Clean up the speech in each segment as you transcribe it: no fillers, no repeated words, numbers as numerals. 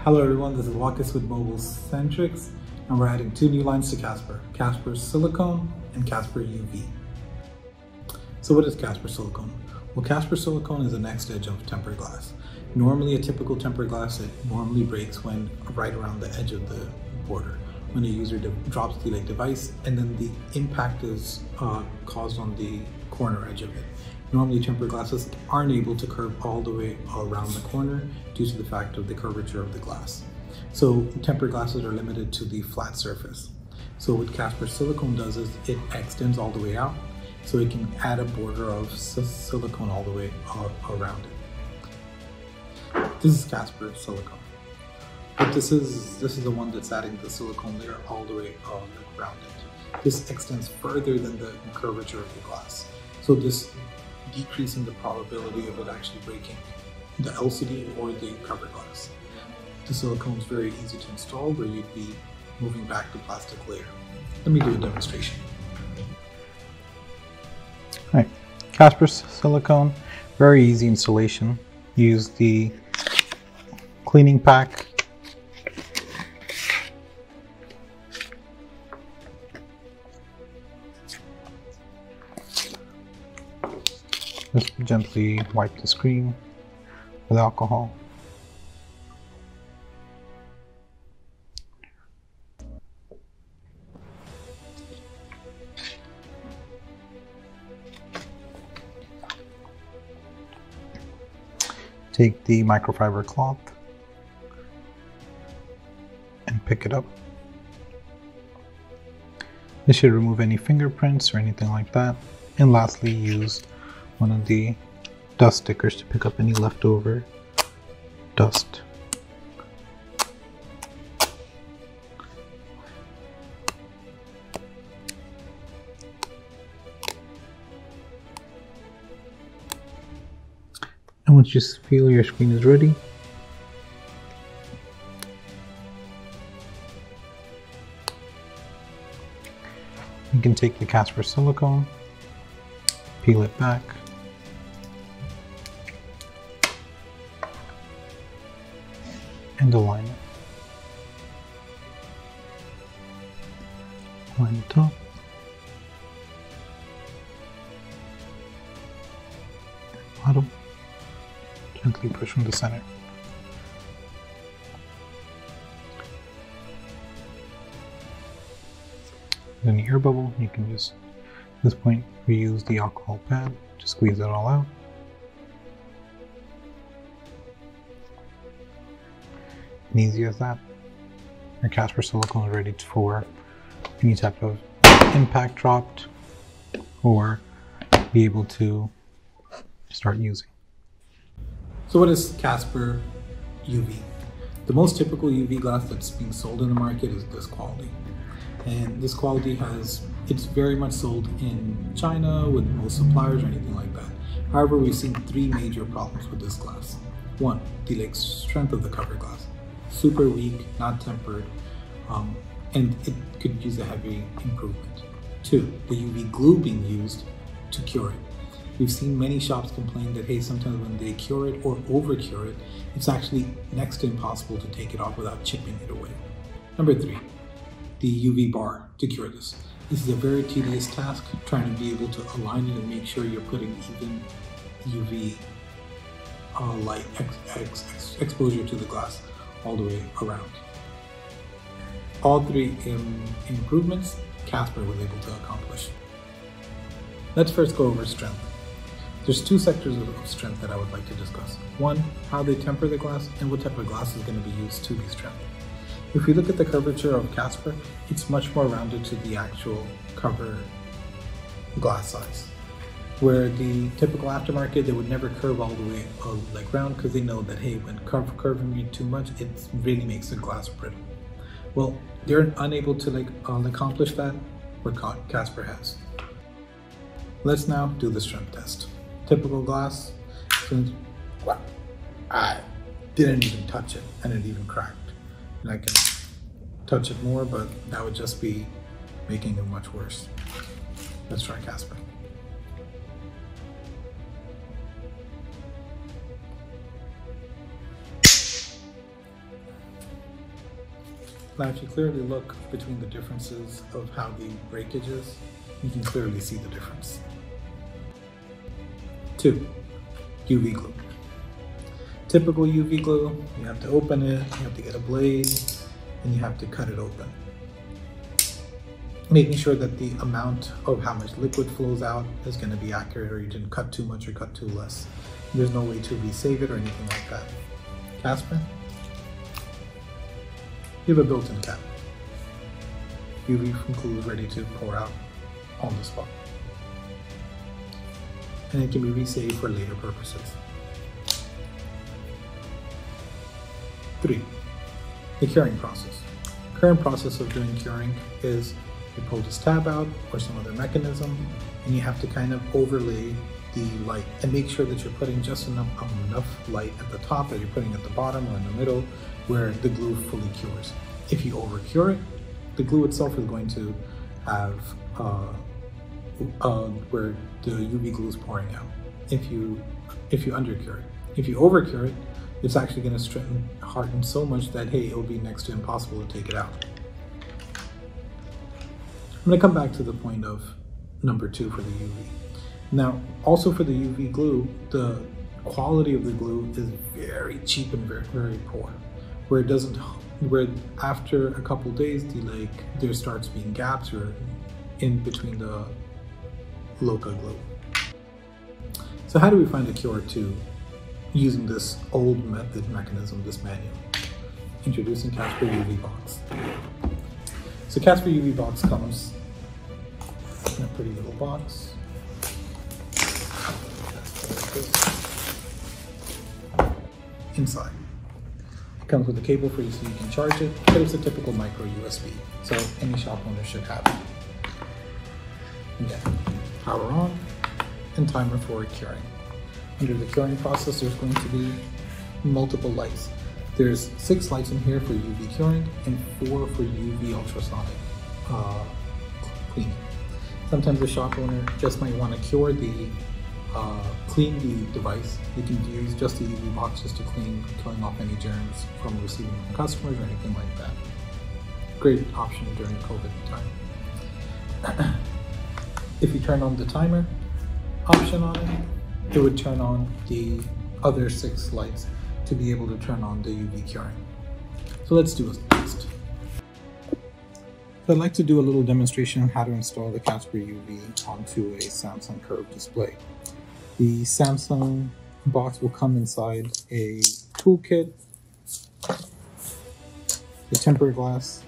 Hello everyone, this is Walkus with Mobile Centrics, and we're adding two new lines to Casper, CASPER Silicone and CASPER UV. So what is CASPER Silicone? Well, CASPER Silicone is the next edge of tempered glass. Normally a typical tempered glass, it normally breaks when right around the edge of the border, when the user drops the device and then the impact is caused on the corner edge of it. Normally tempered glasses aren't able to curve all the way around the corner due to the fact of the curvature of the glass. So tempered glasses are limited to the flat surface. So what CASPER Silicone does is it extends all the way out, so it can add a border of silicone all the way around it. This is CASPER Silicone. But this is the one that's adding the silicone layer all the way around it. This extends further than the curvature of the glass. So this decreasing the probability of it actually breaking the LCD or the cover glass. The silicone is very easy to install, where you'd be moving back the plastic layer. Let me do a demonstration. All right, CASPER Silicone, very easy installation. Use the cleaning pack. Just gently wipe the screen with alcohol. Take the microfiber cloth and pick it up. This should remove any fingerprints or anything like that. And lastly, use one of the dust stickers to pick up any leftover dust. And once you feel your screen is ready, you can take the CASPER Silicone, peel it back, and align it. Align the top, bottom, gently push from the center. Then the air bubble, you can just, at this point, reuse the alcohol pad to squeeze it all out. And easy as that. Your CASPER Silicone is ready for any type of impact dropped or be able to start using. So what is CASPER UV? The most typical UV glass that's being sold in the market is this quality. And this quality it's very much sold in China with most suppliers or anything like that. However, we've seen three major problems with this glass. One, the strength of the cover glass. Super weak, not tempered, and it could use a heavy improvement. Two, the UV glue being used to cure it. We've seen many shops complain that, hey, sometimes when they cure it or over cure it, it's actually next to impossible to take it off without chipping it away. Number three, the UV bar to cure this. This is a very tedious task, trying to be able to align it and make sure you're putting even UV light exposure to the glass all the way around. All three improvements CASPER was able to accomplish. Let's first go over strength. There's two sectors of strength that I would like to discuss. One, how they temper the glass and what type of glass is going to be used to be strengthened. If we look at the curvature of CASPER, it's much more rounded to the actual cover glass size. Where the typical aftermarket, they would never curve all the way round, because they know that, hey, when curving it too much, it really makes the glass brittle. Well, they're unable to accomplish that, what CASPER has. Let's now do the strength test. Typical glass, wow, I didn't even touch it and it even cracked. And I can touch it more, but that would just be making it much worse. Let's try CASPER. Now, if you clearly look between the differences of how the breakage is, you can clearly see the difference. 2. UV glue. Typical UV glue, you have to open it, you have to get a blade, and you have to cut it open. Making sure that the amount of how much liquid flows out is going to be accurate, or you didn't cut too much or cut too less. There's no way to resave it or anything like that. Casper, you have a built-in cap. UV from glue is ready to pour out on the spot. And it can be resaved for later purposes. 3. The curing process. The current process of doing curing is you pull this tab out or some other mechanism, and you have to kind of overlay the light and make sure that you're putting just enough light at the top that you're putting at the bottom or in the middle where the glue fully cures. If you over cure it, the glue itself is going to have where the UV glue is pouring out. If you under cure it, if you over cure it, it's actually going to harden so much that, hey, it'll be next to impossible to take it out. I'm going to come back to the point of number 2 for the UV. Now, also for the UV glue, the quality of the glue is very cheap and very, very poor. Where after a couple days, there starts being gaps or in between the local glue. So how do we find a cure to using this old mechanism, this manual? Introducing CASPER UV box. So CASPER UV box comes in a pretty little box. Inside. It comes with a cable for you so you can charge it, but it's a typical micro USB, so any shop owner should have it. Again, power on and timer for curing. Under the curing process, there's going to be multiple lights. There's 6 lights in here for UV curing and 4 for UV ultrasonic cleaning. Sometimes the shop owner just might want to clean the device. You can use just the UV box just to killing off any germs from receiving from customers or anything like that. Great option during COVID time. If you turn on the timer option on it, it would turn on the other 6 lights to be able to turn on the UV curing. So let's do a test. So I'd like to do a little demonstration on how to install the CASPER UV onto a Samsung Curve display. The Samsung box will come inside a toolkit, the tempered glass,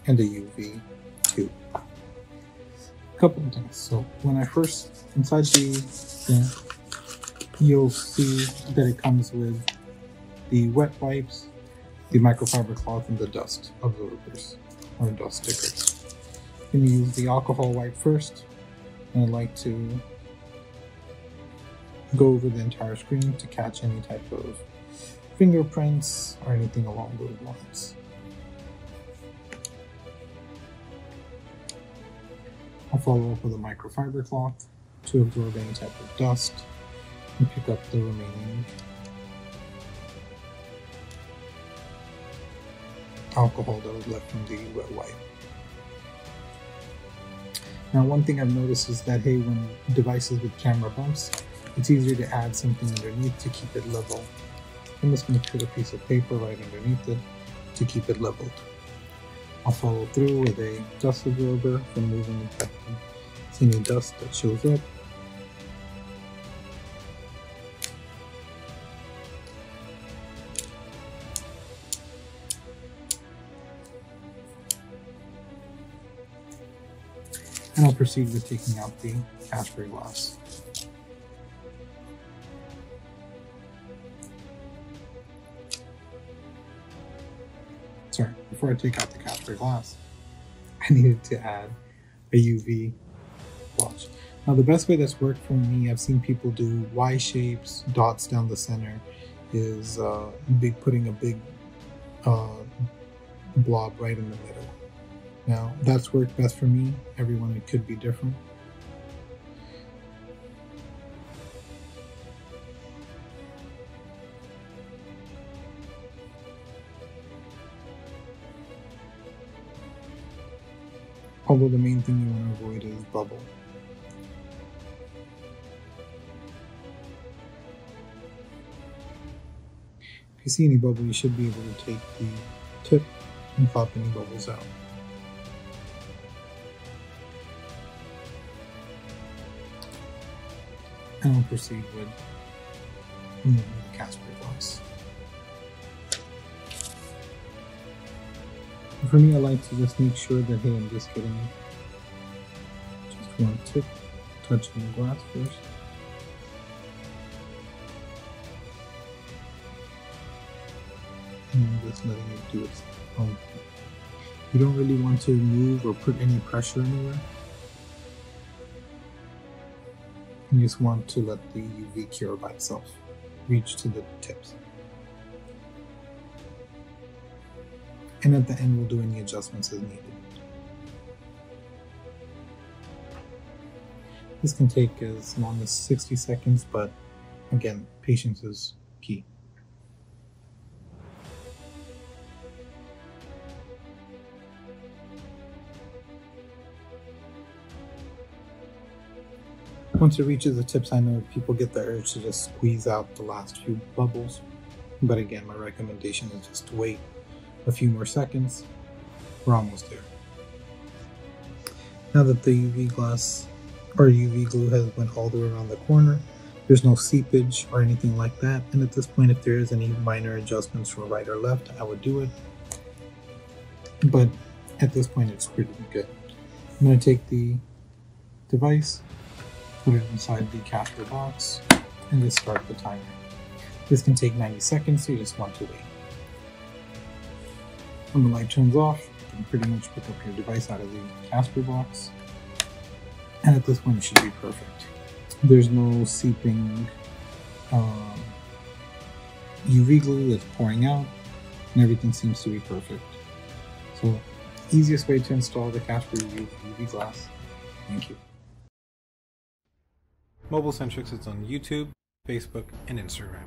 and the UV tube. A couple of things. So when I first, inside the thing, you'll see that it comes with the wet wipes, the microfiber cloth, and the dust absorbers, or dust stickers. I'm going to use the alcohol wipe first, and I'd like to go over the entire screen to catch any type of fingerprints or anything along those lines. I'll follow up with a microfiber cloth to absorb any type of dust and pick up the remaining alcohol that was left from the wet wipe. Now, one thing I've noticed is that, hey, when devices with camera bumps, it's easier to add something underneath to keep it level. I'm just going to put a piece of paper right underneath it to keep it leveled. I'll follow through with a dust absorber, removing and protecting any dust that shows up. And I'll proceed with taking out the CASPER glass. Sorry, before I take out the CASPER glass, I needed to add a UV watch. Now, the best way that's worked for me, I've seen people do Y shapes, dots down the center, is putting a big blob right in the middle. Now, that's worked best for me. Everyone, it could be different. although the main thing you want to avoid is bubble. If you see any bubble, you should be able to take the tip and pop any bubbles out. And we'll proceed with removing the Casper glass. For me, I like to just make sure that, hey, I'm just getting just one tip, touching the glass first. And just letting it do its own thing. You don't really want to move or put any pressure anywhere. You just want to let the UV cure by itself reach to the tips. And at the end, we'll do any adjustments as needed. This can take as long as 60 seconds, but again, patience is key. Once it reaches the tips, I know people get the urge to just squeeze out the last few bubbles, but again, my recommendation is just to wait a few more seconds. We're almost there. Now that the UV glass or UV glue has went all the way around the corner, there's no seepage or anything like that, and at this point, if there is any minor adjustments from right or left, I would do it, but at this point it's pretty good. I'm going to take the device, put it inside the Casper box, and just start the timer. This can take 90 seconds, so you just want to wait. When the light turns off, you can pretty much pick up your device out of the Casper box, and at this point it should be perfect. There's no seeping UV glue that's pouring out, and everything seems to be perfect. So, easiest way to install the Casper UV glass. Thank you. Mobile Centrics is on YouTube, Facebook, and Instagram.